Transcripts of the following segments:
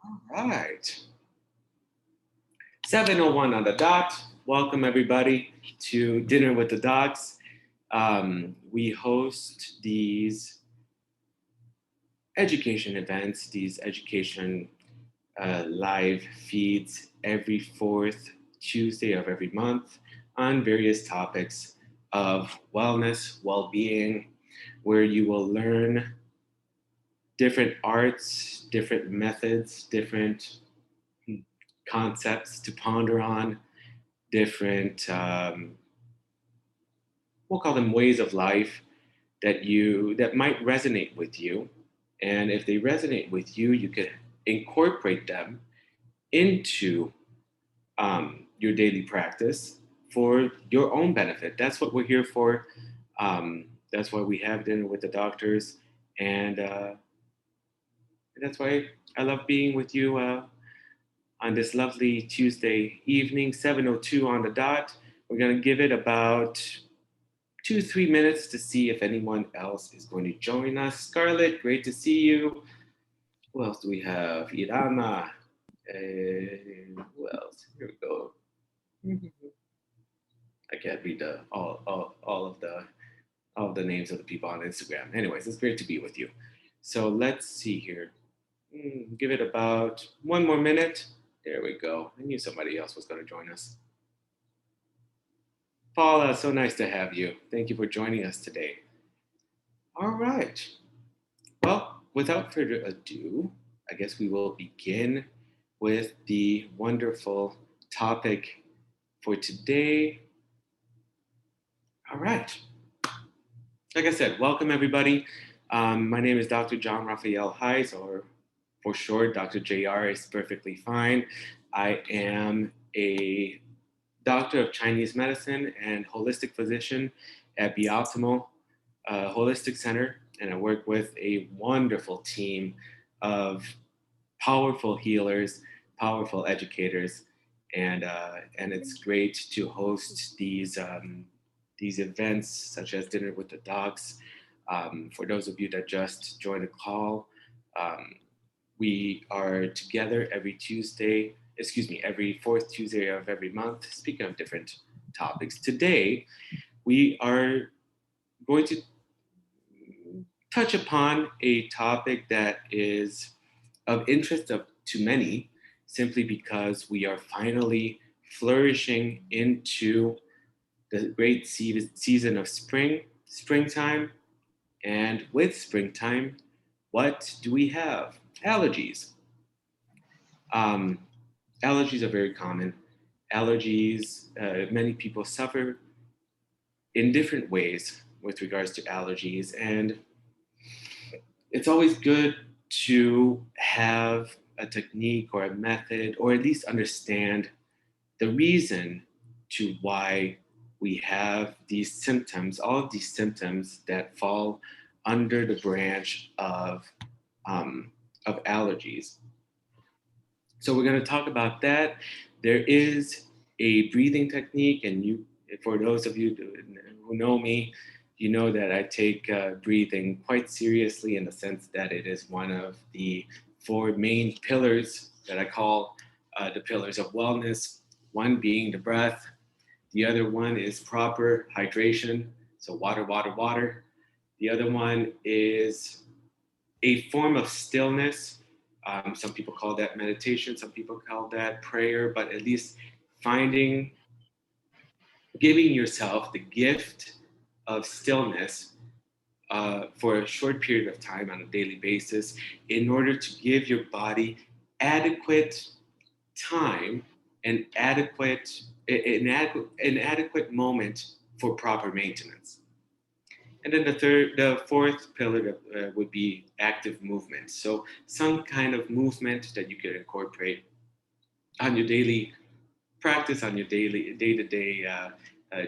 All right. 7:01 on the dot. Welcome everybody to Dinner with the Docs. We host these education events, these education live feeds every fourth Tuesday of every month on various topics of wellness, well-being, where you will learn different arts, different methods, different concepts to ponder on, different we'll call them ways of life that might resonate with you. And if they resonate with you, you can incorporate them into your daily practice for your own benefit. That's what we're here for. That's why we have dinner with the doctors, and that's why I love being with you on this lovely Tuesday evening, 7:02 on the dot. We're gonna give it about 2, 3 minutes to see if anyone else is going to join us. Scarlett, great to see you. Who else do we have? Irana. Who else? Here we go. I can't read all of the names of the people on Instagram. Anyways, it's great to be with you. So let's see here. Give it about 1 more minute. There we go. I knew somebody else was going to join us. Paula, so nice to have you. Thank you for joining us today. All right. Well, without further ado, I guess we will begin with the wonderful topic for today. All right. Like I said, welcome everybody. My name is Dr. John Raphael Heiz, or for short, Dr. JR is perfectly fine. I am a doctor of Chinese medicine and holistic physician at Be Optimal Holistic Center, and I work with a wonderful team of powerful healers, powerful educators, and it's great to host these events such as Dinner with the Docs. For those of you that just joined the call, we are together every fourth Tuesday of every month, speaking of different topics. Today, we are going to touch upon a topic that is of interest to many, simply because we are finally flourishing into the great season of springtime. And with springtime, what do we have? Allergies. Um, Allergies are very common. Allergies, many people suffer in different ways with regards to allergies. And it's always good to have a technique or a method, or at least understand the reason to why we have these symptoms, all of these symptoms that fall under the branch of allergies. So we're going to talk about that. There is a breathing technique, and for those of you who know me, you know that I take breathing quite seriously, in the sense that it is one of the four main pillars that I call the pillars of wellness. One being the breath, the other one is proper hydration, so water, water, water. The other one is a form of stillness. Some people call that meditation, some people call that prayer, but at least giving yourself the gift of stillness for a short period of time on a daily basis, in order to give your body adequate time and an adequate moment for proper maintenance. And then the fourth pillar would be active movement. So some kind of movement that you could incorporate on your daily practice, on your daily day-to-day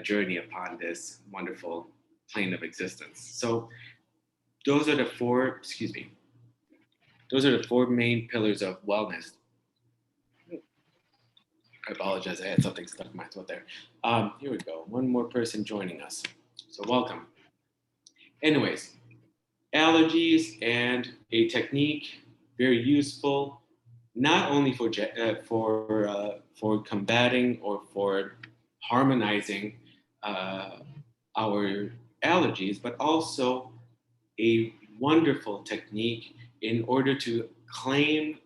journey upon this wonderful plane of existence. So those are the four. Excuse me. Those are the four main pillars of wellness. I apologize. I had something stuck in my throat there. Here we go. One more person joining us. So welcome. Anyways, allergies and a technique, very useful, not only for combating or for harmonizing uh, our allergies, but also a wonderful technique in order to claim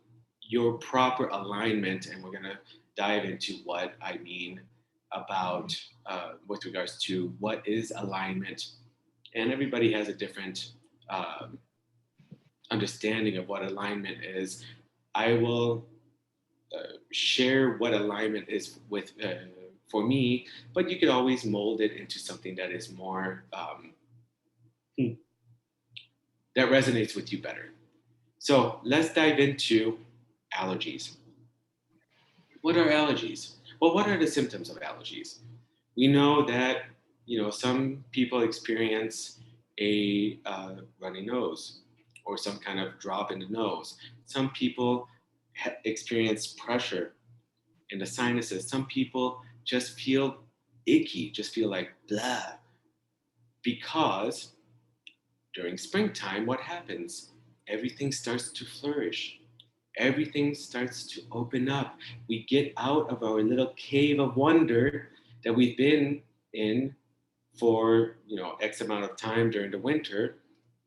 your proper alignment. And we're going to dive into what I mean about with regards to what is alignment. And everybody has a different um, understanding of what alignment is. I will share what alignment is with for me, but you could always mold it into something that is more that resonates with you better. So let's dive into allergies. What are allergies? Well, what are the symptoms of allergies? We know that some people experience a runny nose or some kind of drop in the nose. Some people experience pressure in the sinuses. Some people just feel icky, just feel like blah, because during springtime, what happens? Everything starts to flourish. Everything starts to open up. We get out of our little cave of wonder that we've been in for X amount of time during the winter,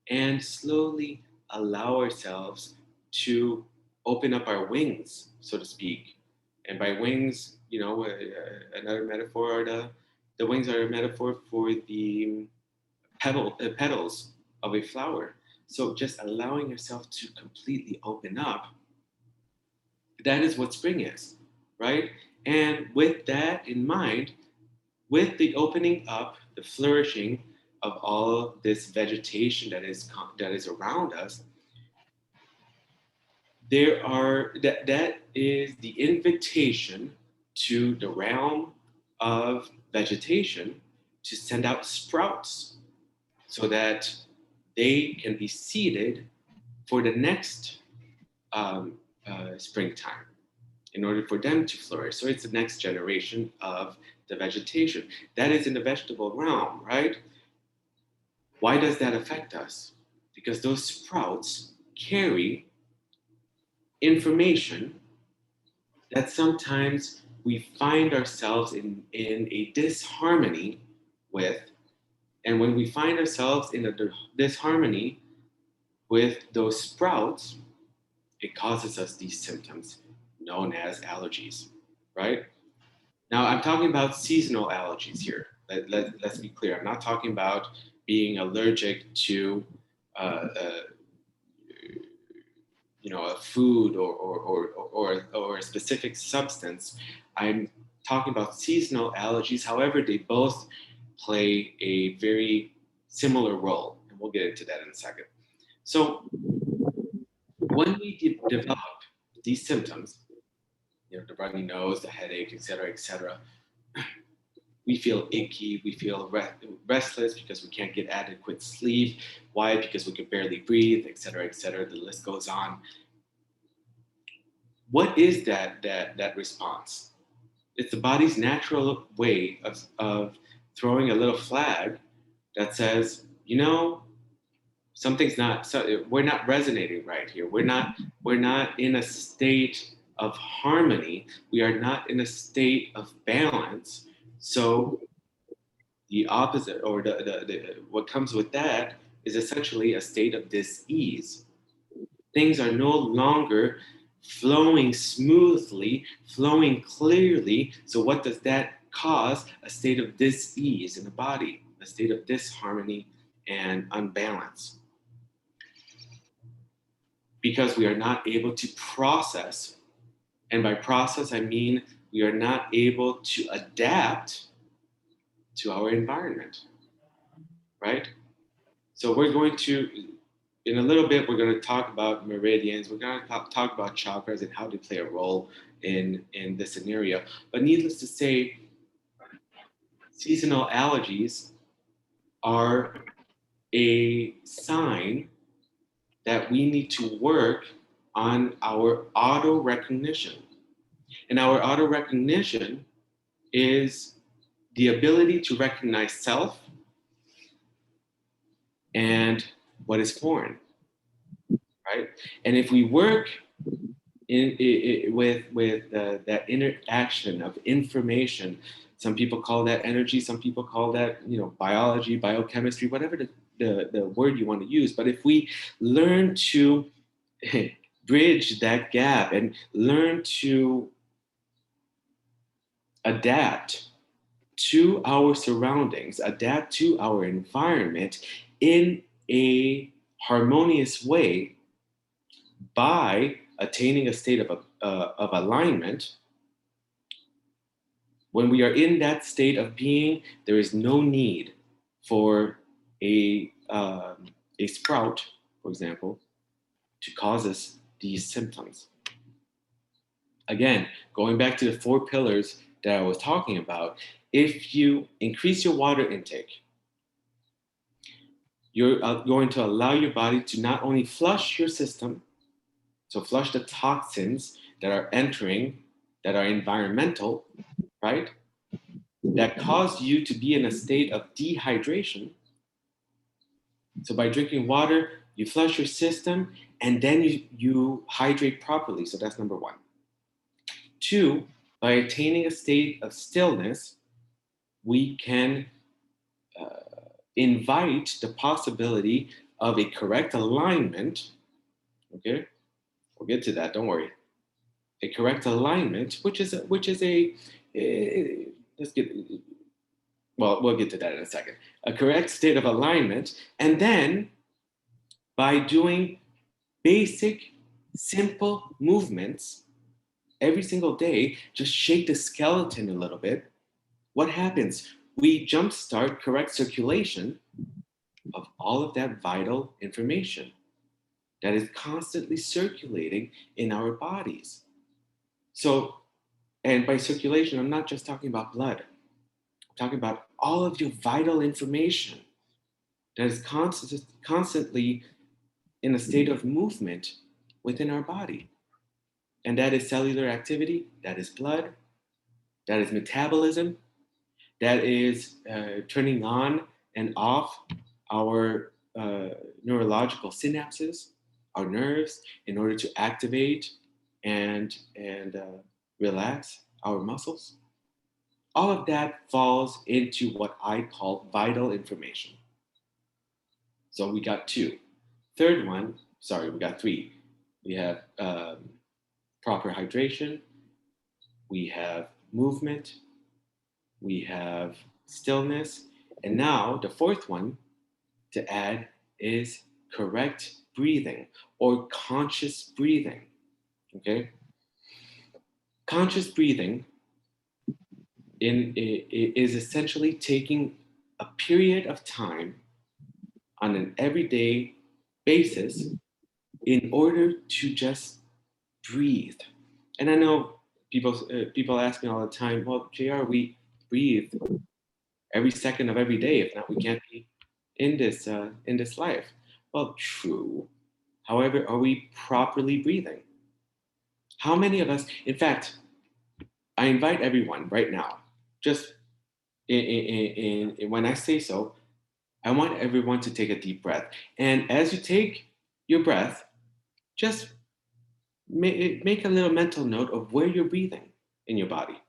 and slowly allow ourselves to open up our wings, so to speak. And by wings, another metaphor are the wings are a metaphor for the petals of a flower. So just allowing yourself to completely open up, that is what spring is, right? And with that in mind, with the opening up, the flourishing of all of this vegetation that is around us, that is the invitation to the realm of vegetation to send out sprouts so that they can be seeded for the next um, springtime in order for them to flourish. So it's the next generation of the vegetation. That is in the vegetable realm, right? Why does that affect us? Because those sprouts carry information that sometimes we find ourselves in a disharmony with. And when we find ourselves in a disharmony with those sprouts, it causes us these symptoms known as allergies, right? Now, I'm talking about seasonal allergies here. Let's be clear. I'm not talking about being allergic to uh, uh, a food or a specific substance. I'm talking about seasonal allergies. However, they both play a very similar role, and we'll get into that in a second. So when we develop these symptoms, the runny nose, the headache, et cetera, we feel icky, we feel restless because we can't get adequate sleep. Why? Because we can barely breathe, et cetera, et cetera. The list goes on. What is that response? It's the body's natural way of throwing a little flag that says, something's not. So we're not resonating right here. We're not in a state of harmony. We are not in a state of balance. So the opposite, or the what comes with that, is essentially a state of dis-ease. Things are no longer flowing smoothly, flowing clearly. So what does that cause? A state of dis-ease in the body, a state of disharmony and unbalance, because we are not able to process. And by process, I mean we are not able to adapt to our environment, right? So we're going to, in a little bit, we're going to talk about meridians. We're going to talk about chakras and how they play a role in this scenario. But needless to say, seasonal allergies are a sign that we need to work on our auto recognition. And our auto recognition is the ability to recognize self and what is foreign, right? And if we work with that interaction of information. Some people call that energy. Some people call that, biology, biochemistry, whatever the word you want to use. But if we learn to bridge that gap and learn to adapt to our surroundings, adapt to our environment in a harmonious way by attaining a state of alignment. When we are in that state of being, there is no need for a sprout, for example, to cause us these symptoms. Again, going back to the four pillars that I was talking about, if you increase your water intake, you're going to allow your body to not only flush your system, so flush the toxins that are entering, that are environmental, right? That cause you to be in a state of dehydration. So by drinking water, you flush your system and then you hydrate properly. So that's number one. Two, by attaining a state of stillness, we can invite the possibility of a correct alignment. Okay, we'll get to that. Don't worry. A correct alignment, let's get well, we'll get to that in a second. A correct state of alignment, and then by doing basic, simple movements every single day, just shake the skeleton a little bit. What happens? We jumpstart correct circulation of all of that vital information that is constantly circulating in our bodies. So, and by circulation, I'm not just talking about blood. I'm talking about all of your vital information that is constantly in a state of movement within our body. And that is cellular activity, that is blood, that is metabolism, that is turning on and off our neurological synapses, our nerves, in order to activate and relax our muscles. All of that falls into what I call vital information. So we got two. Third one, sorry, we got three. We have proper hydration, we have movement, we have stillness, and now the fourth one to add is correct breathing or conscious breathing. Okay? Conscious breathing is essentially taking a period of time on an everyday basis in order to just breathe. And I know people ask me all the time, well, JR, we breathe every second of every day. If not, we can't be in this life. Well, true. However, are we properly breathing? How many of us, in fact, I invite everyone right now, just when I say so, I want everyone to take a deep breath. And as you take your breath, just make a little mental note of where you're breathing in your body.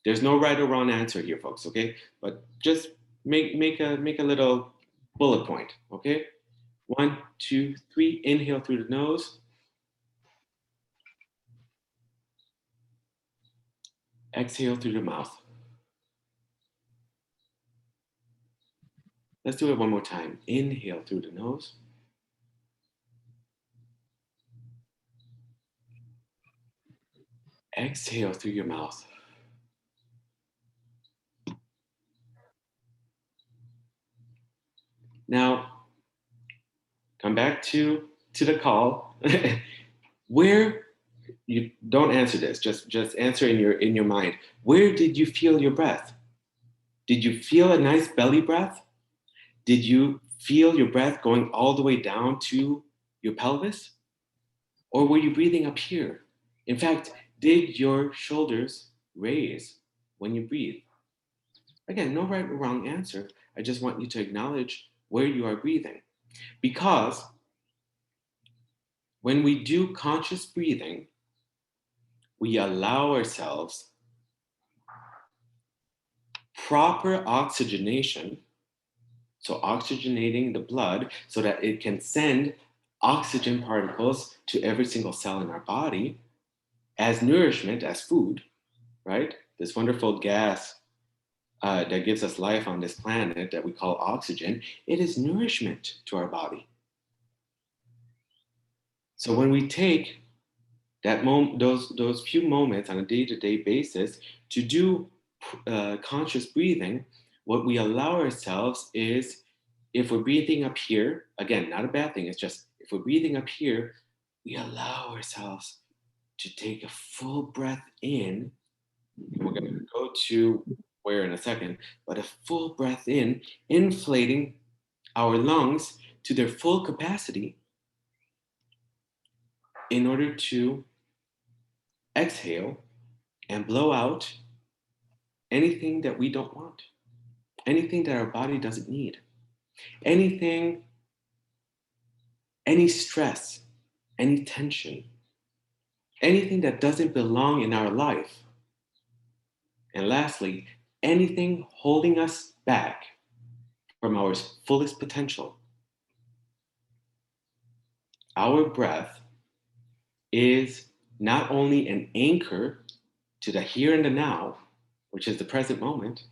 There's no right or wrong answer here, folks, okay? But just make a little bullet point, okay? 1, 2, 3, inhale through the nose. Exhale through the mouth. Let's do it one more time. Inhale through the nose. Exhale through your mouth. Now, come back to the call. Where you don't answer this, just answer in your mind. Where did you feel your breath? Did you feel a nice belly breath? Did you feel your breath going all the way down to your pelvis? Or were you breathing up here? In fact, did your shoulders raise when you breathe? Again, no right or wrong answer. I just want you to acknowledge where you are breathing. Because when we do conscious breathing, we allow ourselves proper oxygenation, so oxygenating the blood so that it can send oxygen particles to every single cell in our body as nourishment, as food, right? This wonderful gas that gives us life on this planet that we call oxygen, it is nourishment to our body. So when we take those few moments on a day-to-day basis to do conscious breathing, what we allow ourselves is, if we're breathing up here, again, not a bad thing, it's just if we're breathing up here, we allow ourselves to take a full breath in, and we're going to go to where in a second, but a full breath in, inflating our lungs to their full capacity in order to exhale and blow out anything that we don't want, anything that our body doesn't need, anything, any stress, any tension, anything that doesn't belong in our life. And lastly, anything holding us back from our fullest potential. Our breath is not only an anchor to the here and the now, which is the present moment.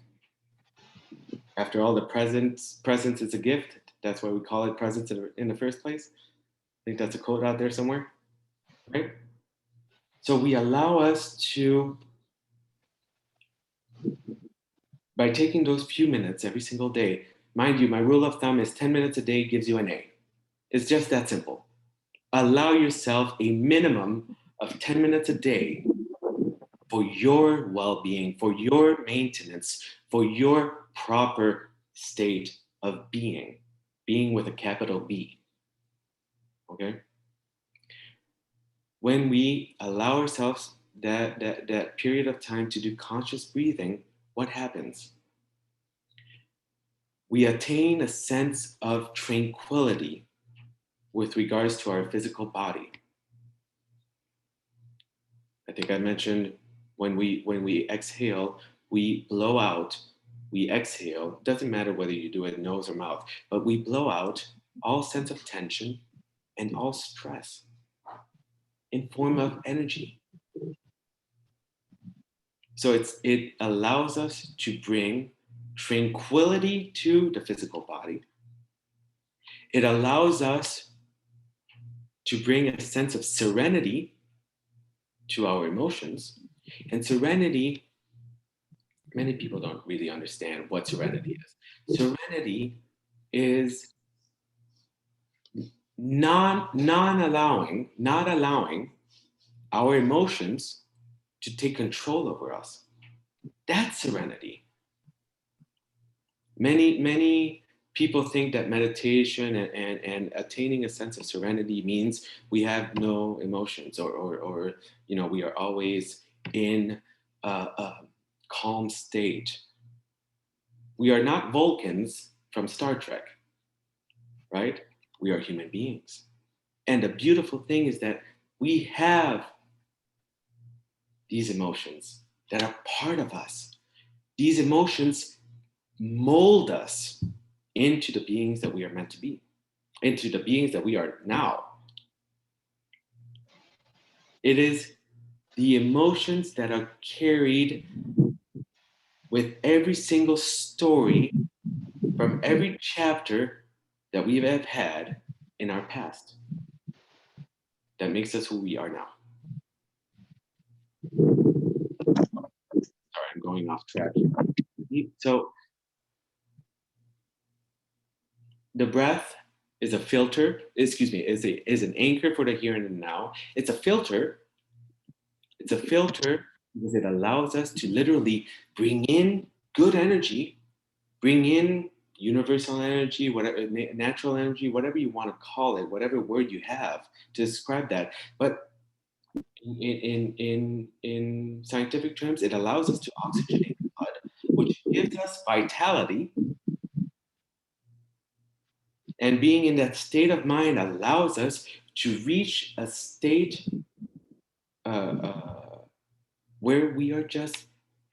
After all, the presence is a gift. That's why we call it presence in the first place. I think that's a quote out there somewhere, right? So we allow us to, by taking those few minutes every single day, mind you, my rule of thumb is 10 minutes a day gives you an A. It's just that simple. Allow yourself a minimum of 10 minutes a day for your well-being, for your maintenance, for your proper state of being with a capital B. Okay? When we allow ourselves that period of time to do conscious breathing, what happens? We attain a sense of tranquility with regards to our physical body. I think I mentioned when we exhale, we blow out, we exhale. Doesn't matter whether you do it nose or mouth, but we blow out all sense of tension and all stress in form of energy. So it allows us to bring tranquility to the physical body. It allows us to bring a sense of serenity to our emotions. And serenity, many people don't really understand what serenity is. Serenity is not allowing our emotions to take control over us. That's serenity. Many people think that meditation and attaining a sense of serenity means we have no emotions, or we are always in a calm state. We are not Vulcans from Star Trek, right? We are human beings. And the beautiful thing is that we have these emotions that are part of us. These emotions mold us into the beings that we are meant to be, into the beings that we are now. It is the emotions that are carried with every single story from every chapter that we have had in our past that makes us who we are now. Sorry, I'm going off track here. So the breath is a filter, is an anchor for the here and the now. It's a filter because it allows us to literally bring in good energy, bring in universal energy, whatever, natural energy, whatever you want to call it, whatever word you have to describe that. But in scientific terms, it allows us to oxygenate the blood, which gives us vitality. And being in that state of mind allows us to reach a state, where we are just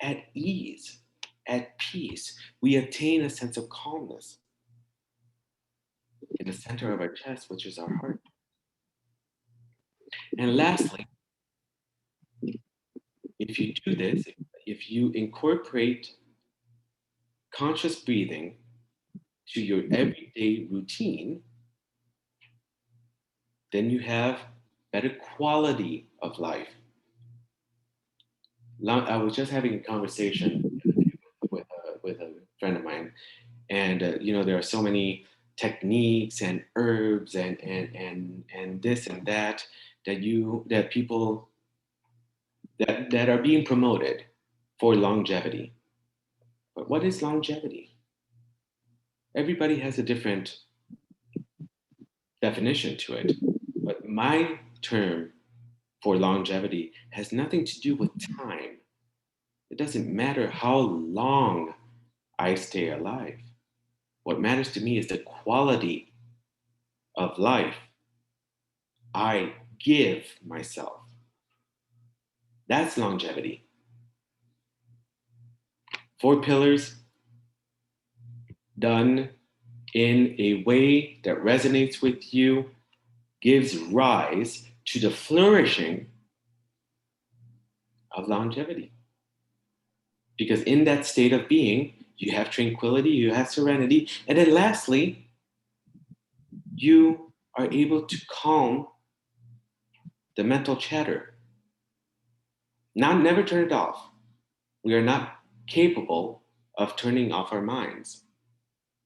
at ease, at peace. We attain a sense of calmness in the center of our chest, which is our heart. And lastly, if you do this, if you incorporate conscious breathing to your everyday routine, then you have better quality of life. I was just having a conversation with a friend of mine, and there are so many techniques and herbs and this and that that people that are being promoted for longevity. But what is longevity? Everybody has a different definition to it. But my term for longevity has nothing to do with time. It doesn't matter how long I stay alive. What matters to me is the quality of life I give myself. That's longevity. 4 pillars done in a way that resonates with you gives rise to the flourishing of longevity. Because in that state of being, you have tranquility, you have serenity, and then lastly, you are able to calm the mental chatter. Now, never turn it off. We are not capable of turning off our minds.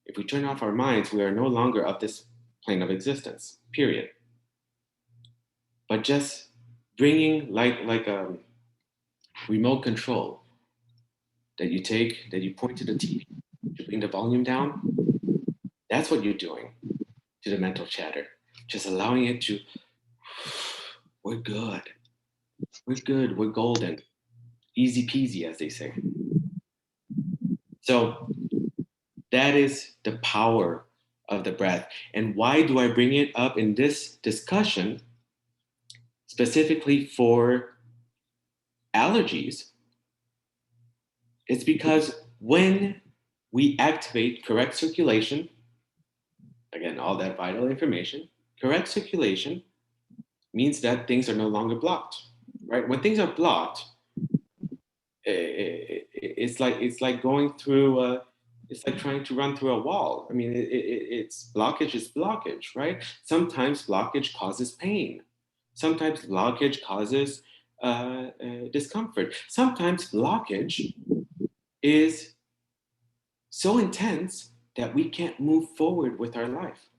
If we turn off our minds, we are no longer of this plane of existence, period. But just bringing like a remote control that you point to the TV, to bring the volume down, that's what you're doing to the mental chatter. Just allowing it to, we're good. We're good. We're golden. Easy peasy, as they say. So that is the power of the breath. And why do I bring it up in this discussion specifically for allergies? It's because when we activate correct circulation, again, all that vital information, correct circulation means that things are no longer blocked, right? When things are blocked, it's like going through it's like trying to run through a wall. I mean, it's blockage is blockage, right? Sometimes blockage causes pain. Sometimes blockage causes discomfort. Sometimes blockage is so intense that we can't move forward with our life.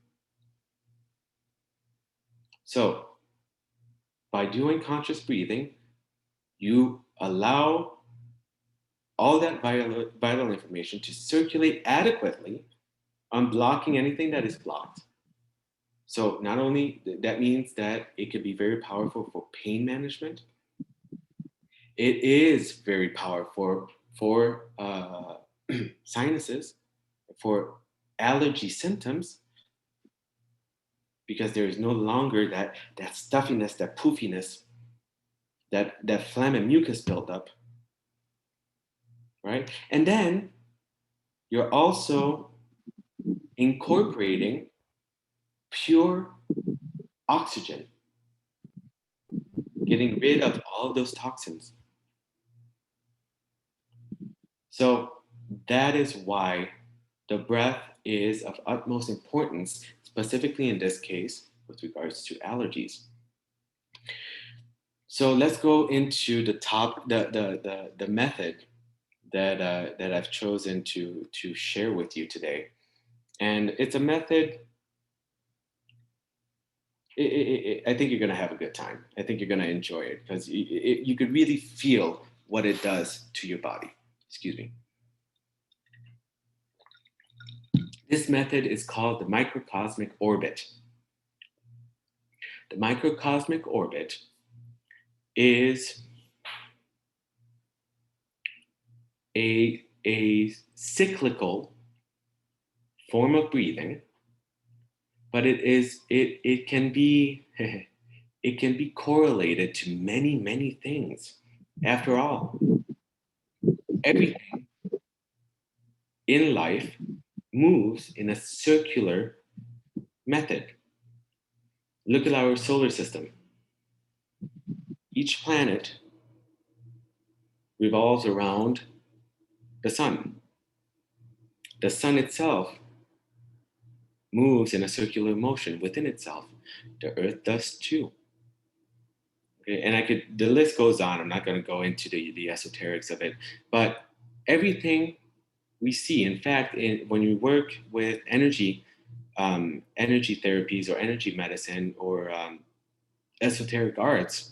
So, by doing conscious breathing, you allow all that vital information to circulate adequately, unblocking anything that is blocked. So not only that means that it can be very powerful for pain management, it is very powerful for sinuses, for allergy symptoms, because there is no longer that stuffiness, that poofiness, that phlegm and mucus buildup, right? And then you're also incorporating pure oxygen, getting rid of all those toxins. So that is why the breath is of utmost importance, specifically in this case, with regards to allergies. So let's go into the method that I've chosen to share with you today. And it's a method, I think you're going to have a good time. I think you're going to enjoy it because you could really feel what it does to your body. Excuse me. This method is called the Microcosmic Orbit. The Microcosmic Orbit is a cyclical form of breathing, but it can be it can be correlated to many things. After all, everything in life moves in a circular method. Look at our solar system. Each planet revolves around the sun. The sun itself moves in a circular motion within itself. The earth does too. Okay, and the list goes on. I'm not going to go into the esoterics of it, but everything we see, in fact, when you work with energy therapies or energy medicine or esoteric arts,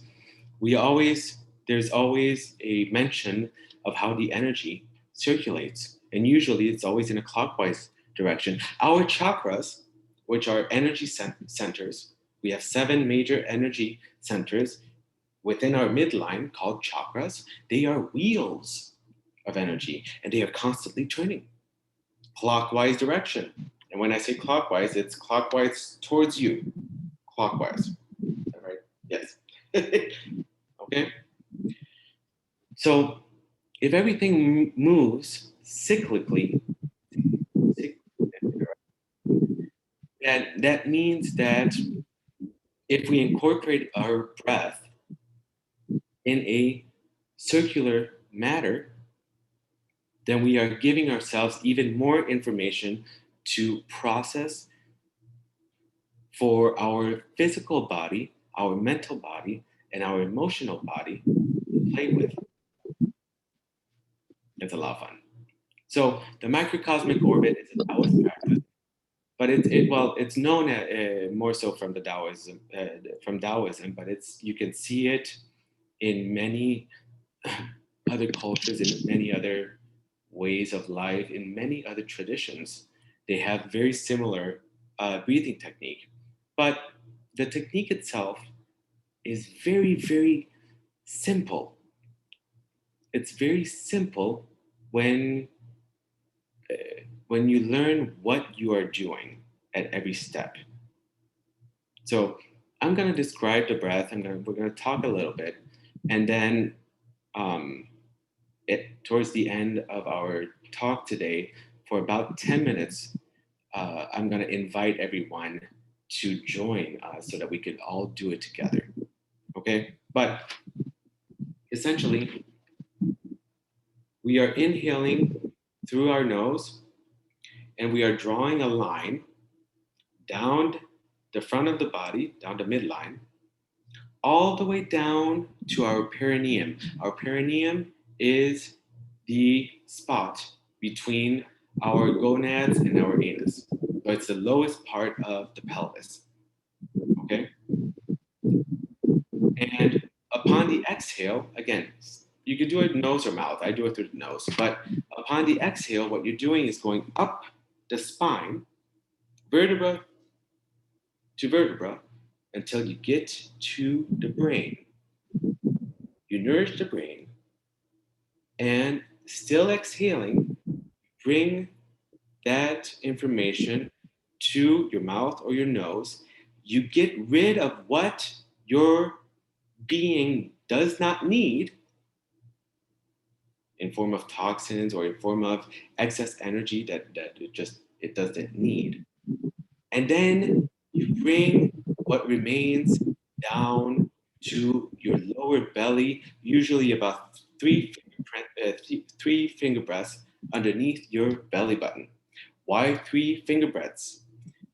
there's always a mention of how the energy circulates, and usually it's always in a clockwise direction. Our chakras, which are energy centers, we have 7 major energy centers within our midline called chakras. They are wheels of energy, and they are constantly turning clockwise direction. And when I say clockwise, it's clockwise towards you. Clockwise. Is that right? Yes. Okay. So if everything moves cyclically, that means that if we incorporate our breath in a circular matter, then we are giving ourselves even more information to process for our physical body, our mental body, and our emotional body to play with. It's a lot of fun. So the microcosmic orbit is a Taoist practice, but it's known more so from the Taoism, but you can see it in many other cultures, in many other ways of life, in many other traditions. They have very similar breathing technique, but the technique itself is very, very simple. It's very simple when when you learn what you are doing at every step. So I'm going to describe the breath. We're going to talk a little bit, and then um, towards the end of our talk today, for about 10 minutes, I'm going to invite everyone to join us so that we can all do it together. Okay? But essentially, we are inhaling through our nose and we are drawing a line down the front of the body, down the midline, all the way down to our perineum. Our perineum is the spot between our gonads and our anus. So it's the lowest part of the pelvis. Okay? And upon the exhale, again, you could do it nose or mouth. I do it through the nose. But upon the exhale, what you're doing is going up the spine, vertebra to vertebra, until you get to the brain. You nourish the brain, and still exhaling, bring that information to your mouth or your nose. You get rid of what your being does not need in form of toxins or in form of excess energy that it doesn't need. And then you bring what remains down to your lower belly, usually about three finger breaths underneath your belly button. Why 3 finger breaths?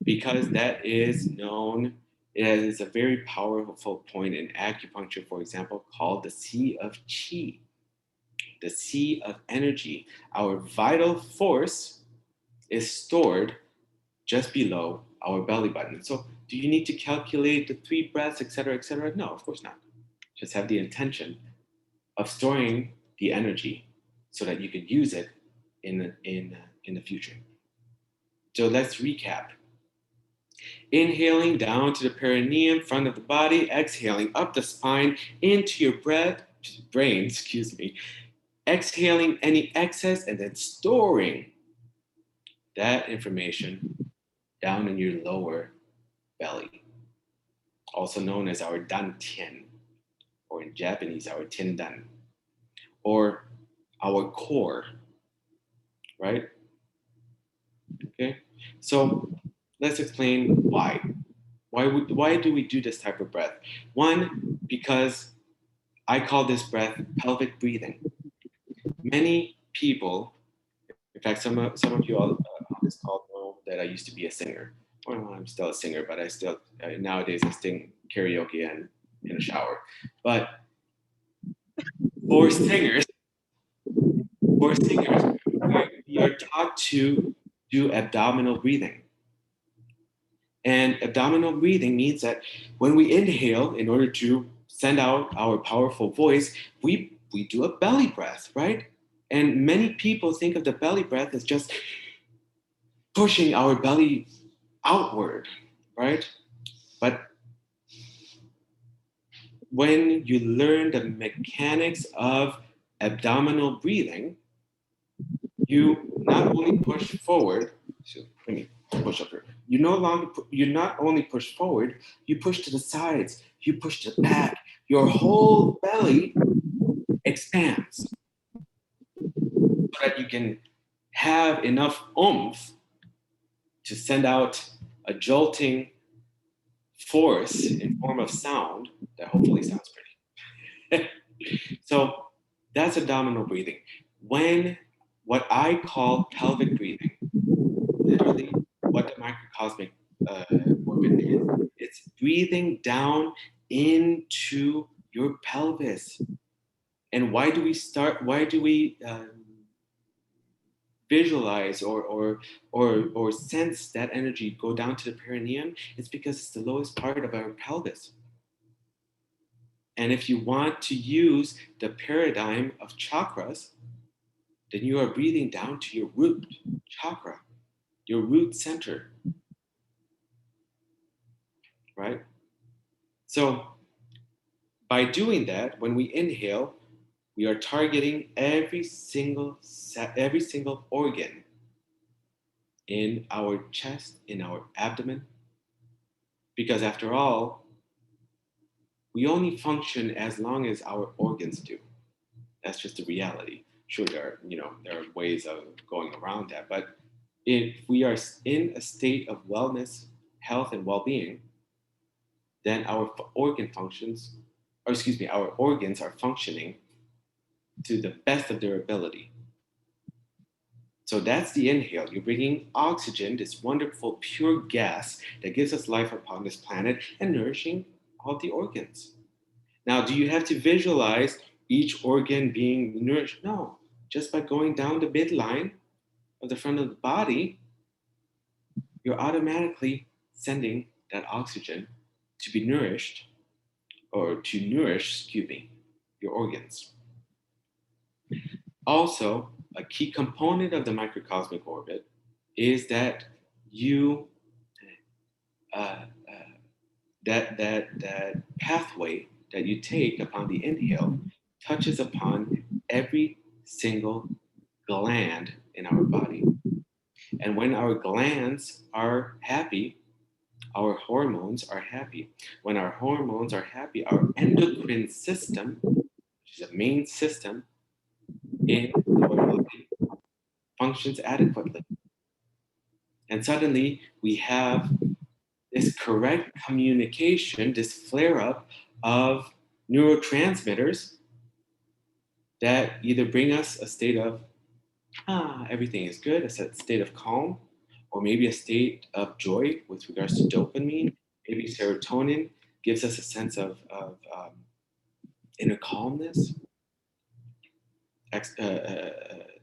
Because that is known as a very powerful point in acupuncture, for example, called the sea of qi, the sea of energy. Our vital force is stored just below our belly button. So, do you need to calculate the 3 breaths, etc., etc.? No, of course not. Just have the intention of storing the energy so that you can use it in the future. So let's recap. Inhaling down to the perineum, front of the body, exhaling up the spine into your brain, excuse me. Exhaling any excess and then storing that information down in your lower belly, also known as our dantian, or in Japanese, our tindan. or our core, right? Okay, so let's explain why. Why do we do this type of breath? One, because I call this breath pelvic breathing. Many people, in fact, some of you all on this call know that I used to be a singer. Well, I'm still a singer, but I still nowadays I sing karaoke and in a shower. But for singers, we are taught to do abdominal breathing. And abdominal breathing means that when we inhale, in order to send out our powerful voice, we do a belly breath, right? And many people think of the belly breath as just pushing our belly outward, right? But when you learn the mechanics of abdominal breathing, you not only push forward. So let me push up here. You not only push forward, you push to the sides, you push to the back. Your whole belly expands so that you can have enough oomph to send out a jolting force in form of sound that hopefully sounds pretty. So that's abdominal breathing. When what I call pelvic breathing, literally what the microcosmic orbit is, it's breathing down into your pelvis. And why do we visualize or sense that energy go down to the perineum? It's because it's the lowest part of our pelvis. And if you want to use the paradigm of chakras, then you are breathing down to your root chakra, your root center, right? So by doing that, when we inhale, we are targeting every single organ in our chest, in our abdomen, because after all, we only function as long as our organs do. That's just the reality. Sure, there are ways of going around that, but if we are in a state of wellness, health, and well-being, then our organ functions, or excuse me, our organs are functioning to the best of their ability. So that's the inhale. You're bringing oxygen, this wonderful pure gas that gives us life upon this planet, and nourishing all the organs. Now, do you have to visualize each organ being nourished? No. Just by going down the midline of the front of the body, you're automatically sending that oxygen to be nourished, or to nourish, excuse me, your organs. Also, a key component of the microcosmic orbit is that you uh, uh, that pathway that you take upon the inhale touches upon every single gland in our body. And when our glands are happy, our hormones are happy. When our hormones are happy, our endocrine system, which is a main system in our body, functions adequately. And suddenly we have this correct communication, this flare up of neurotransmitters that either bring us a state of, everything is good, a state of calm, or maybe a state of joy with regards to dopamine. Maybe serotonin gives us a sense of inner calmness,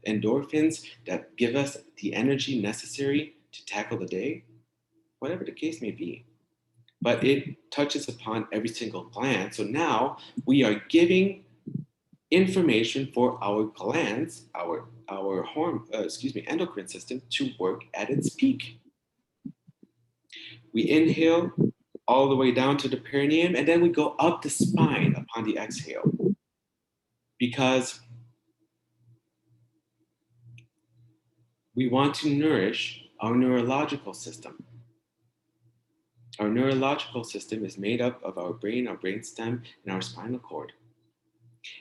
endorphins that give us the energy necessary to tackle the day, whatever the case may be. But it touches upon every single gland. So now we are giving information for our glands, endocrine system to work at its peak. We inhale all the way down to the perineum, and then we go up the spine upon the exhale, because we want to nourish our neurological system. Our neurological system is made up of our brain, our brainstem, and our spinal cord.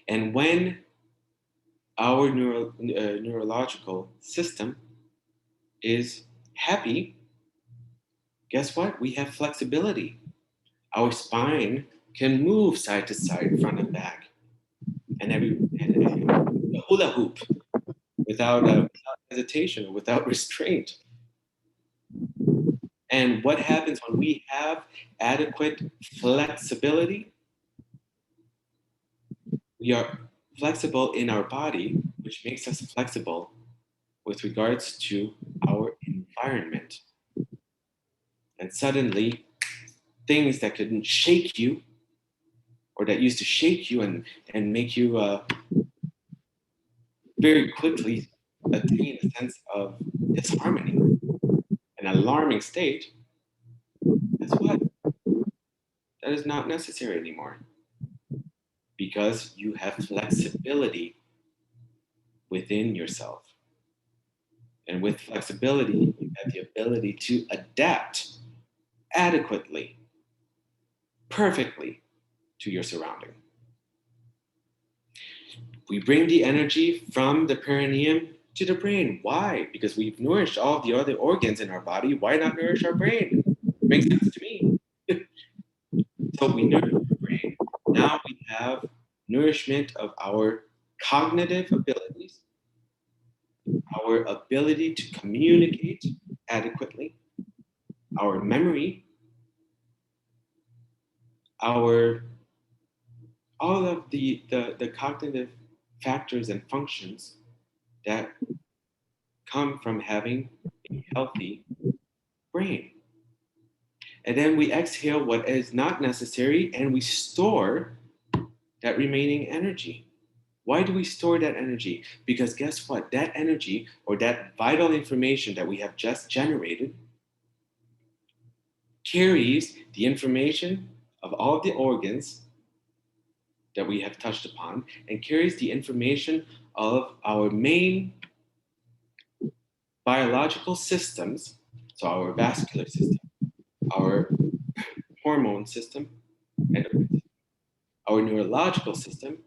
And when our neurological system is happy, guess what? We have flexibility. Our spine can move side to side, front and back, and a hula hoop without hesitation or without restraint. And what happens when we have adequate flexibility? We are flexible in our body, which makes us flexible with regards to our environment. And suddenly, things that could shake you or that used to shake you and make you very quickly attain a sense of disharmony, an alarming state, guess what? That is not necessary anymore because you have flexibility within yourself. And with flexibility, you have the ability to adapt adequately, perfectly to your surrounding. We bring the energy from the perineum to the brain. Why? Because we've nourished all the other organs in our body. Why not nourish our brain? Makes sense to me. So we nourish the brain. Now we have nourishment of our cognitive abilities, our ability to communicate adequately, our memory, our all of the cognitive factors and functions that come from having a healthy brain. And then we exhale what is not necessary and we store that remaining energy. Why do we store that energy? Because guess what? That energy or that vital information that we have just generated carries the information of all the organs that we have touched upon and carries the information of our main biological systems, so our vascular system, our hormone system, and our neurological system,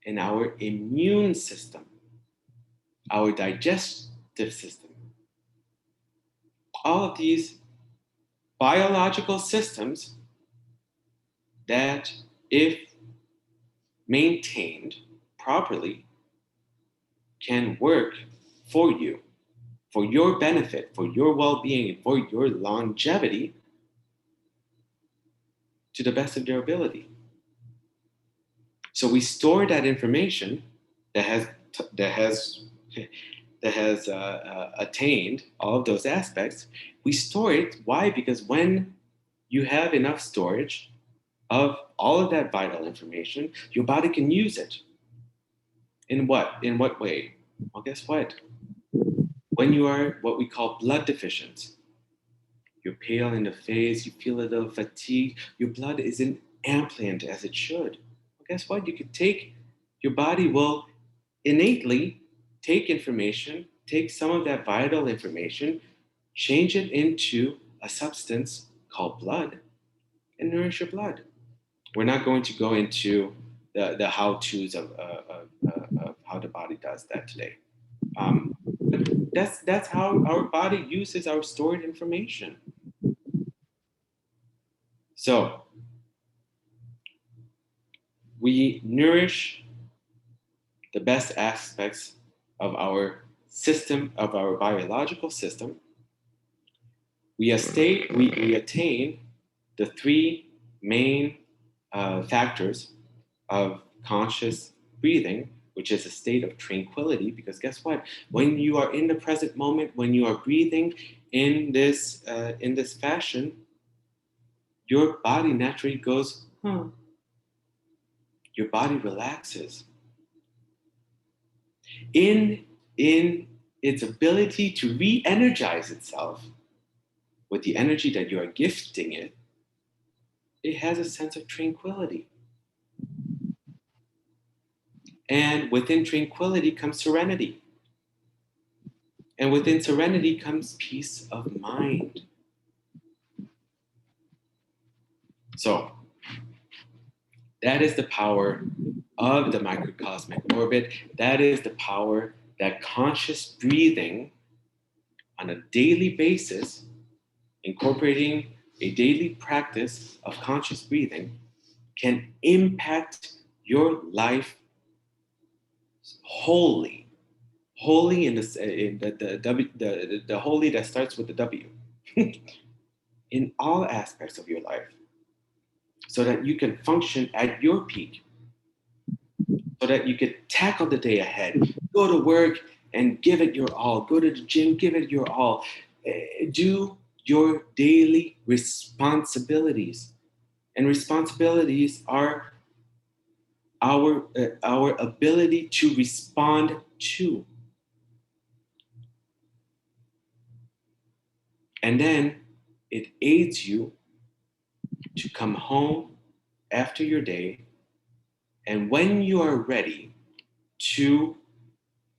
and our immune system, our digestive system. All of these biological systems that, if maintained properly, can work for you, for your benefit, for your well being, and for your longevity to the best of their ability. So we store that information that has attained all of those aspects. We store it. Why? Because when you have enough storage of all of that vital information, your body can use it. In what? In what way? Well, guess what? When you are what we call blood deficient, you're pale in the face, you feel a little fatigued, your blood isn't ampliant as it should. Well, guess what? You could take, your body will innately take information, take some of that vital information, change it into a substance called blood, and nourish your blood. We're not going to go into the how-tos of how the body does that today. But that's how our body uses our stored information. So we nourish the best aspects of our system, of our biological system. We attain the three main factors of conscious breathing, which is a state of tranquility. Because guess what? When you are in the present moment, when you are breathing in this fashion, your body naturally goes, huh. Your body relaxes. In its ability to re-energize itself with the energy that you are gifting it, it has a sense of tranquility. And within tranquility comes serenity. And within serenity comes peace of mind. So that is the power of the microcosmic orbit. That is the power that conscious breathing on a daily basis, incorporating a daily practice of conscious breathing, can impact your life wholly. Wholly in the holy that starts with the W, in all aspects of your life, so that you can function at your peak, so that you could tackle the day ahead, go to work and give it your all, go to the gym, give it your all, do your daily responsibilities. And responsibilities are our ability to respond to. And then it aids you to come home after your day, and when you are ready to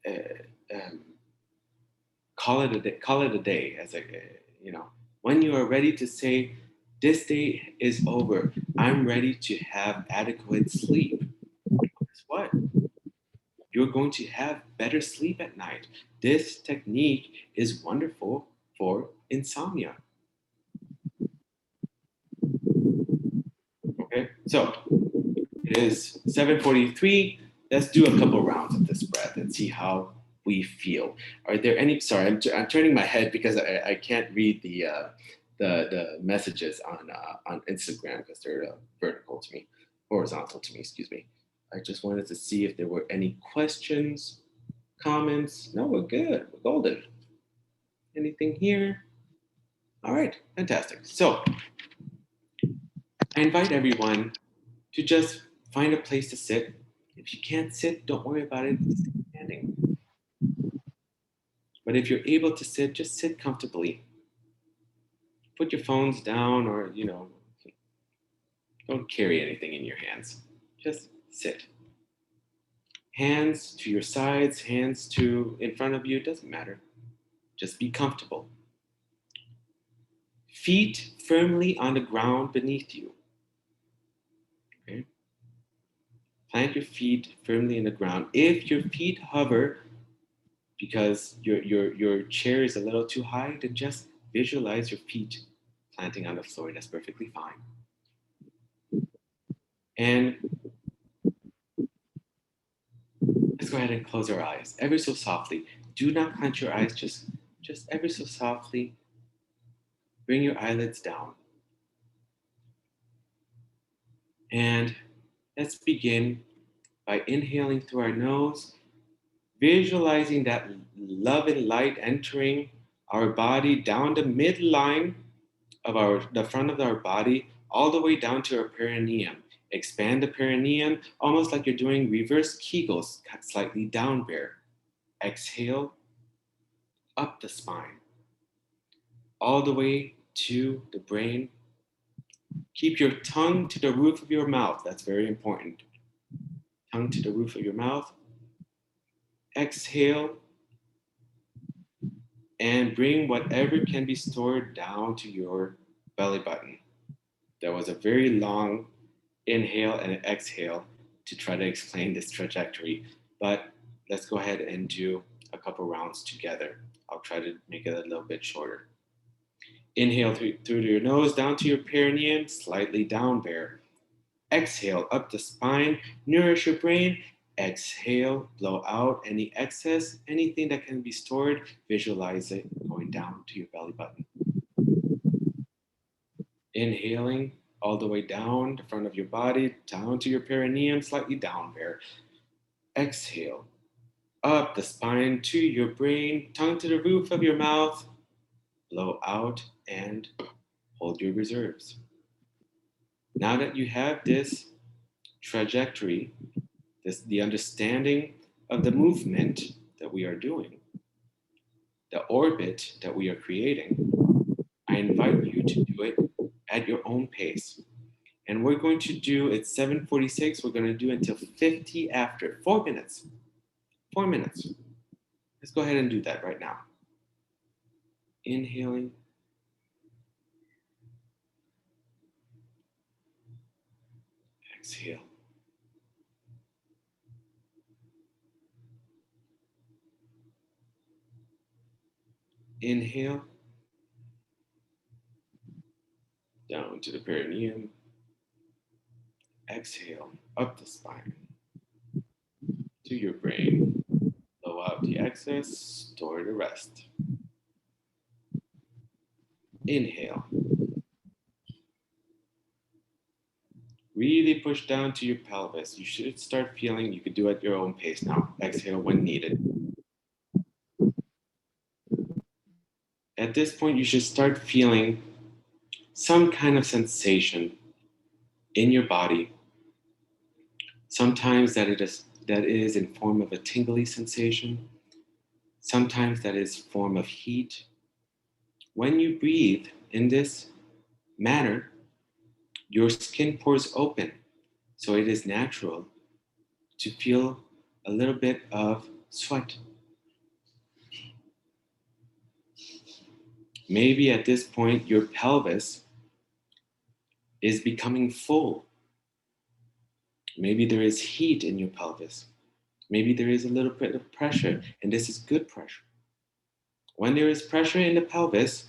uh, um, call it a day, as a when you are ready to say, this day is over, I'm ready to have adequate sleep. Guess what? You're going to have better sleep at night. This technique is wonderful for insomnia. Okay, so it is 7:43. Let's do a couple rounds of this breath and see how we feel. Are there any? Sorry, I'm turning my head because I can't read the messages on Instagram because they're horizontal to me. Excuse me. I just wanted to see if there were any questions, comments. No, we're good. We're golden. Anything here? All right, fantastic. So I invite everyone to just find a place to sit. If you can't sit, don't worry about it. Sit standing. But if you're able to sit, just sit comfortably. Put your phones down, or don't carry anything in your hands. Just sit. Hands to your sides, hands to in front of you, doesn't matter. Just be comfortable. Feet firmly on the ground beneath you. Okay? Plant your feet firmly in the ground. If your feet hover because your chair is a little too high, then just visualize your feet planting on the floor. That's perfectly fine. And let's go ahead and close our eyes ever so softly. Do not clench your eyes, just ever so softly. Bring your eyelids down. And let's begin by inhaling through our nose, visualizing that love and light entering our body down the midline of the front of our body, all the way down to our perineum. Expand the perineum, almost like you're doing reverse Kegels, slightly down bear. Exhale, up the spine, all the way to the brain. Keep your tongue to the roof of your mouth. That's very important. Tongue to the roof of your mouth. Exhale, and bring whatever can be stored down to your belly button. That was a very long inhale and an exhale to try to explain this trajectory, but let's go ahead and do a couple rounds together. I'll try to make it a little bit shorter. Inhale through your nose, down to your perineum, slightly down bear. Exhale up the spine, nourish your brain. Exhale, blow out any excess, anything that can be stored, visualize it going down to your belly button. Inhaling all the way down the front of your body, down to your perineum, slightly down bear. Exhale, up the spine to your brain, tongue to the roof of your mouth, blow out and hold your reserves. Now that you have this trajectory, the understanding of the movement that we are doing, the orbit that we are creating, I invite you to do it at your own pace. And we're going to do, it's 7:46, we're going to do until 50 after. 4 minutes. 4 minutes. Let's go ahead and do that right now. Inhaling. Exhale. Inhale down to the perineum. Exhale up the spine to your brain. Blow out the excess, store the rest. Inhale. Really push down to your pelvis. You should start feeling, you could do it at your own pace now. Exhale when needed. At this point, you should start feeling some kind of sensation in your body. Sometimes that is in form of a tingly sensation. Sometimes that is form of heat. When you breathe in this manner, your skin pores open, so it is natural to feel a little bit of sweat. Maybe at this point, your pelvis is becoming full. Maybe there is heat in your pelvis. Maybe there is a little bit of pressure, and this is good pressure. When there is pressure in the pelvis,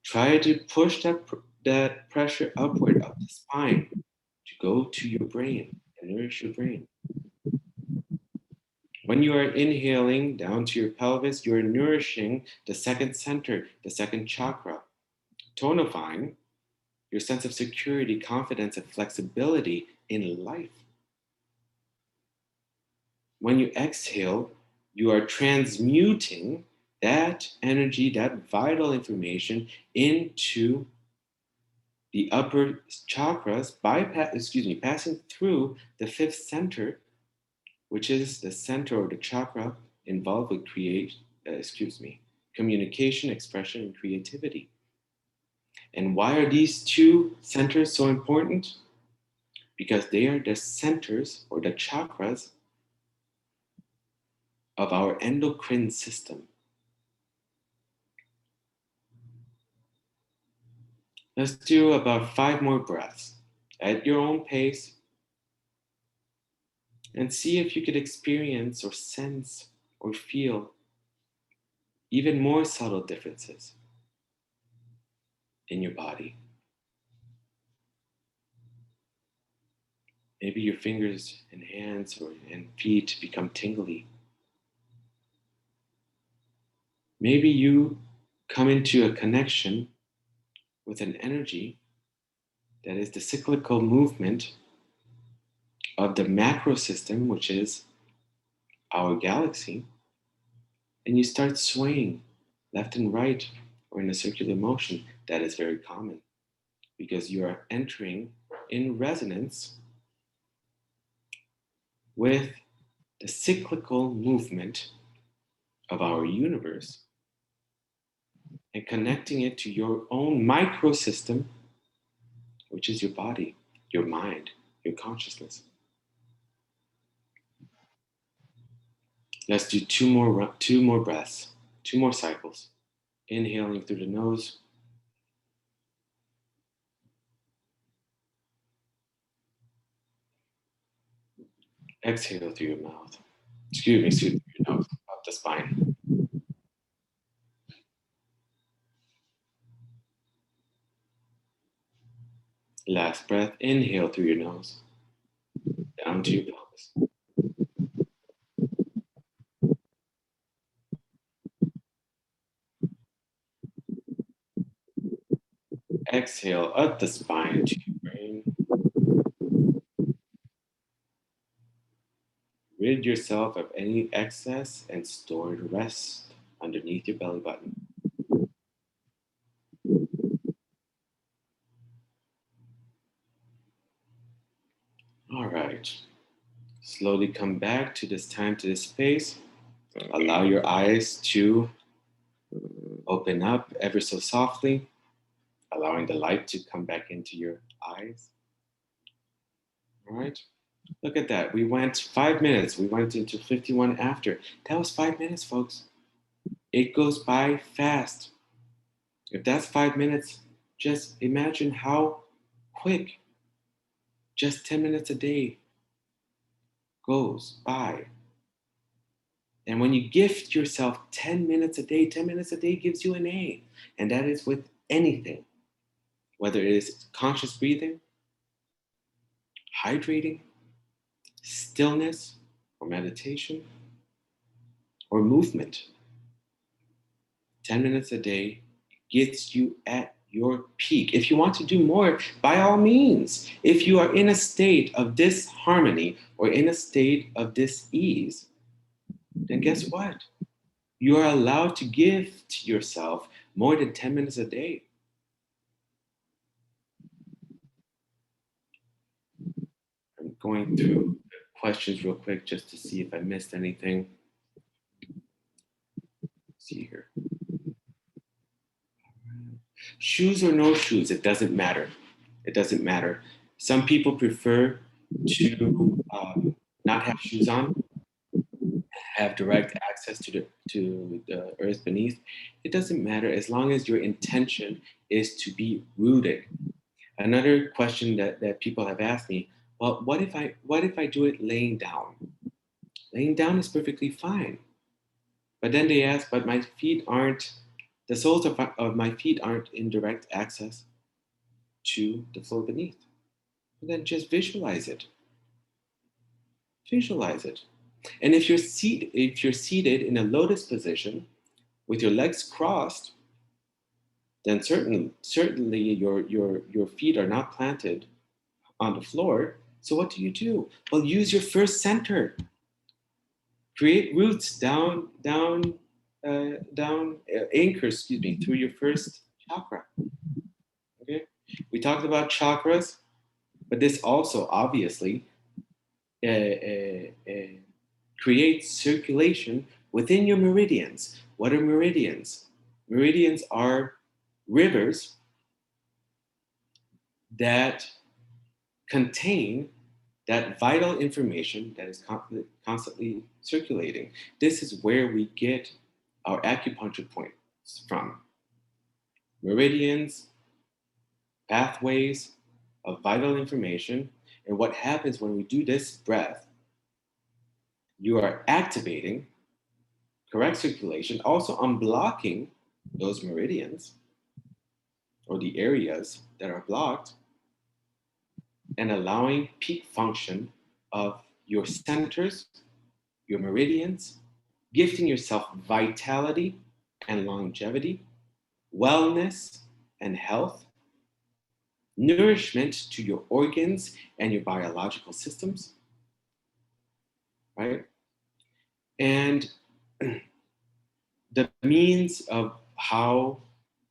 try to push that pressure upward up the spine to go to your brain and nourish your brain. When you are inhaling down to your pelvis, you're nourishing the second center, the second chakra, tonifying your sense of security, confidence, and flexibility in life. When you exhale, you are transmuting that energy, that vital information into the upper chakras, passing through the fifth center, which is the center or the chakra involved with communication, expression, and creativity. And why are these two centers so important? Because they are the centers or the chakras of our endocrine system. Let's do about 5 more breaths at your own pace and see if you could experience or sense or feel even more subtle differences in your body. Maybe your fingers and hands and feet become tingly. Maybe you come into a connection with an energy that is the cyclical movement of the macro system, which is our galaxy, and you start swaying left and right or in a circular motion. That is very common because you are entering in resonance with the cyclical movement of our universe and connecting it to your own microsystem, which is your body, your mind, your consciousness. Let's do two more breaths, 2 more cycles. Inhaling through the nose. Exhale through your mouth. Through your nose, up the spine. Last breath, inhale through your nose, down to your pelvis. Exhale up the spine to your brain. Rid yourself of any excess and store the rest underneath your belly button. All right. Slowly come back to this time, to this space. Allow your eyes to open up ever so softly, allowing the light to come back into your eyes. All right. Look at that. We went 5 minutes. We went into 51 after. That was 5 minutes, folks. It goes by fast. If that's 5 minutes, just imagine how quick just 10 minutes a day goes by. And when you gift yourself 10 minutes a day, 10 minutes a day gives you an A. And that is with anything, whether it is conscious breathing, hydrating, stillness, or meditation, or movement. 10 minutes a day gets you at your peak. If you want to do more, by all means. If you are in a state of disharmony or in a state of dis-ease, then guess what? You are allowed to give to yourself more than 10 minutes a day. I'm going through questions real quick just to see if I missed anything. Let's see here. Shoes or no shoes, it doesn't matter. It doesn't matter. Some people prefer to not have shoes on, have direct access to the earth beneath. It doesn't matter as long as your intention is to be rooted. Another question that people have asked me, well, what if I do it laying down? Laying down is perfectly fine. But then they ask, but my feet aren't, the soles of my feet aren't in direct access to the floor beneath. And then just visualize it. Visualize it. And if you're seated in a lotus position with your legs crossed, then certainly your feet are not planted on the floor. So what do? Well, use your first center. Create roots anchors, through your first chakra. Okay, we talked about chakras, but this also obviously uh, uh, uh, creates circulation within your meridians. What are meridians? Meridians are rivers that contain that vital information that is constantly circulating. This is where we get our acupuncture points from. Meridians, pathways of vital information. And what happens when we do this breath, you are activating correct circulation, also unblocking those meridians or the areas that are blocked, and allowing peak function of your centers, your meridians, gifting yourself vitality and longevity, wellness and health, nourishment to your organs and your biological systems, right? And the means of how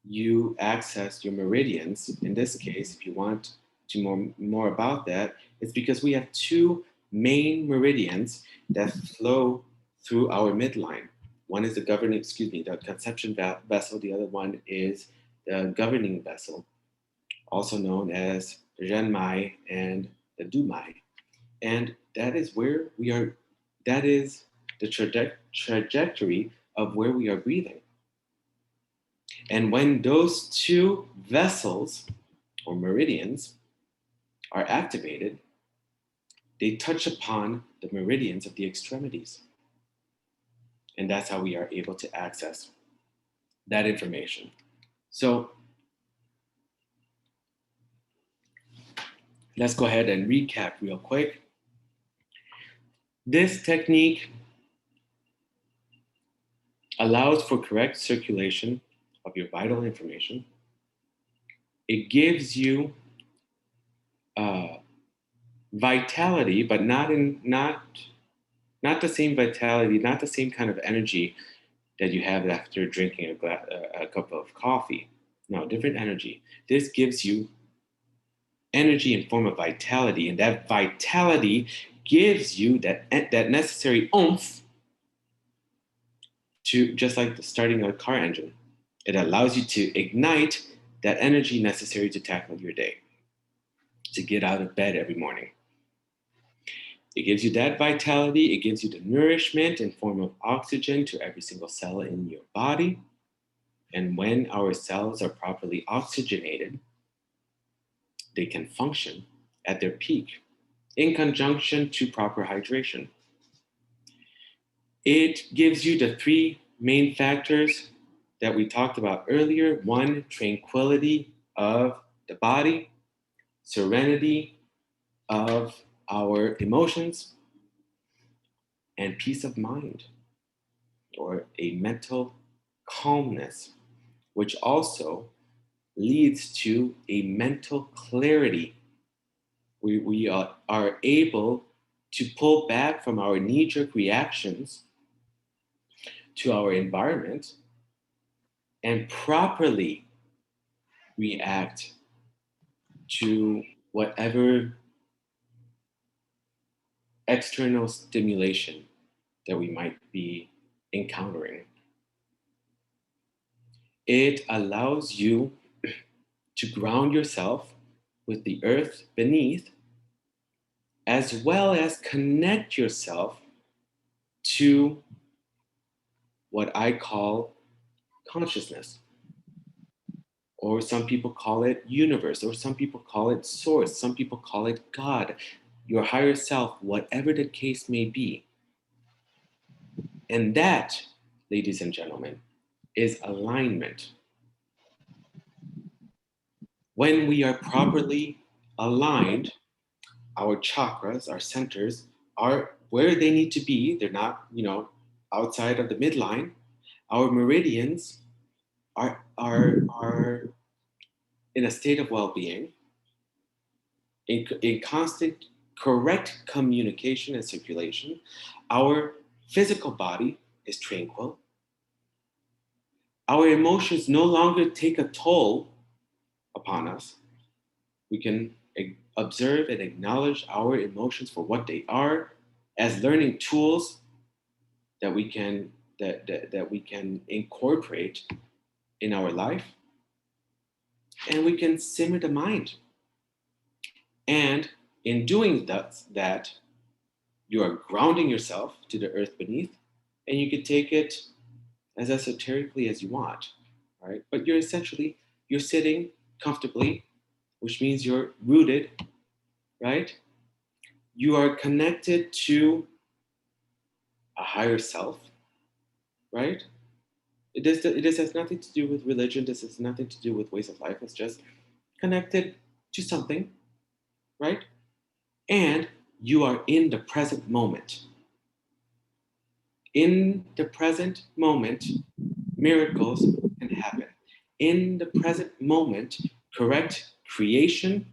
you access your meridians, in this case, if you want to more about that, it's because we have two main meridians that flow through our midline. One is the conception vessel. The other one is the governing vessel, also known as the Renmai and the Dumai. And that is where we are, that is the trajectory of where we are breathing. And when those two vessels or meridians are activated, they touch upon the meridians of the extremities. And that's how we are able to access that information. So let's go ahead and recap real quick. This technique allows for correct circulation of your vital information. It gives you uh, vitality, but not the same vitality, not the same kind of energy that you have after drinking a cup of coffee. No, different energy. This gives you energy in form of vitality, and that vitality gives you that necessary oomph to, just like the starting a car engine. It allows you to ignite that energy necessary to tackle your day, to get out of bed every morning. It gives you that vitality. It gives you the nourishment in form of oxygen to every single cell in your body. And when our cells are properly oxygenated, they can function at their peak in conjunction to proper hydration. It gives you the three main factors that we talked about earlier. One, tranquility of the body, serenity of our emotions, and peace of mind, or a mental calmness, which also leads to a mental clarity. We are able to pull back from our knee-jerk reactions to our environment and properly react to whatever external stimulation that we might be encountering. It allows you to ground yourself with the earth beneath, as well as connect yourself to what I call consciousness, or some people call it universe, or some people call it source, some people call it God, your higher self, whatever the case may be. And that, ladies and gentlemen, is alignment. When we are properly aligned, our chakras, our centers, are where they need to be. They're not, outside of the midline. Our meridians are in a state of well-being, in constant correct communication and circulation. Our physical body is tranquil. Our emotions no longer take a toll upon us. We can observe and acknowledge our emotions for what they are, as learning tools that we can that we can incorporate in our life, and we can simmer the mind. And in doing that, you are grounding yourself to the earth beneath, and you can take it as esoterically as you want, all right? But you're sitting comfortably, which means you're rooted, right? You are connected to a higher self, right? This has nothing to do with religion. This has nothing to do with ways of life. It's just connected to something, right? And you are in the present moment. In the present moment, miracles can happen. In the present moment, correct creation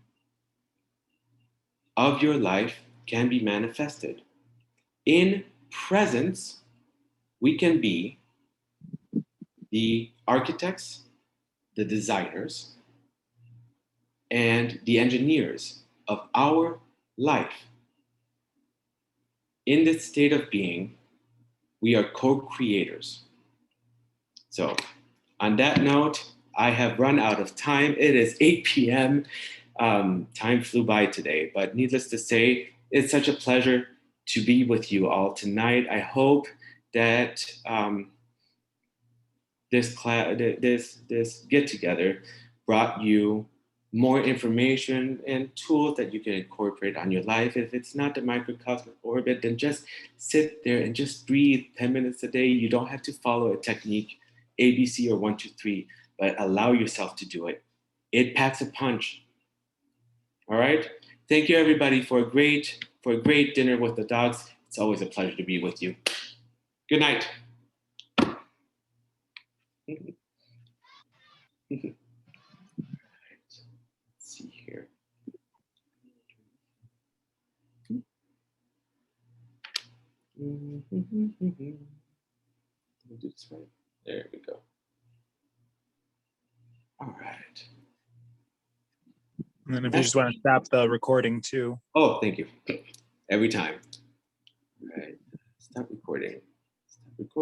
of your life can be manifested. In presence, we can be the architects, the designers, and the engineers of our life. In this state of being, we are co-creators. So, on that note, I have run out of time. It is 8 p.m. Time flew by today, but needless to say, it's such a pleasure to be with you all tonight. I hope that this get together brought you more information and tools that you can incorporate on your life. If it's not the microcosmic orbit, then just sit there and just breathe 10 minutes a day. You don't have to follow a technique, ABC or 1, 2, 3, but allow yourself to do it. It packs a punch. All right. Thank you, everybody, for a great dinner with the dogs. It's always a pleasure to be with you. Good night. Let's see here. We'll do this right. There we go. All right. And then if you just want to stop the recording too. Oh, thank you. Every time. All right. Stop recording. Stop recording.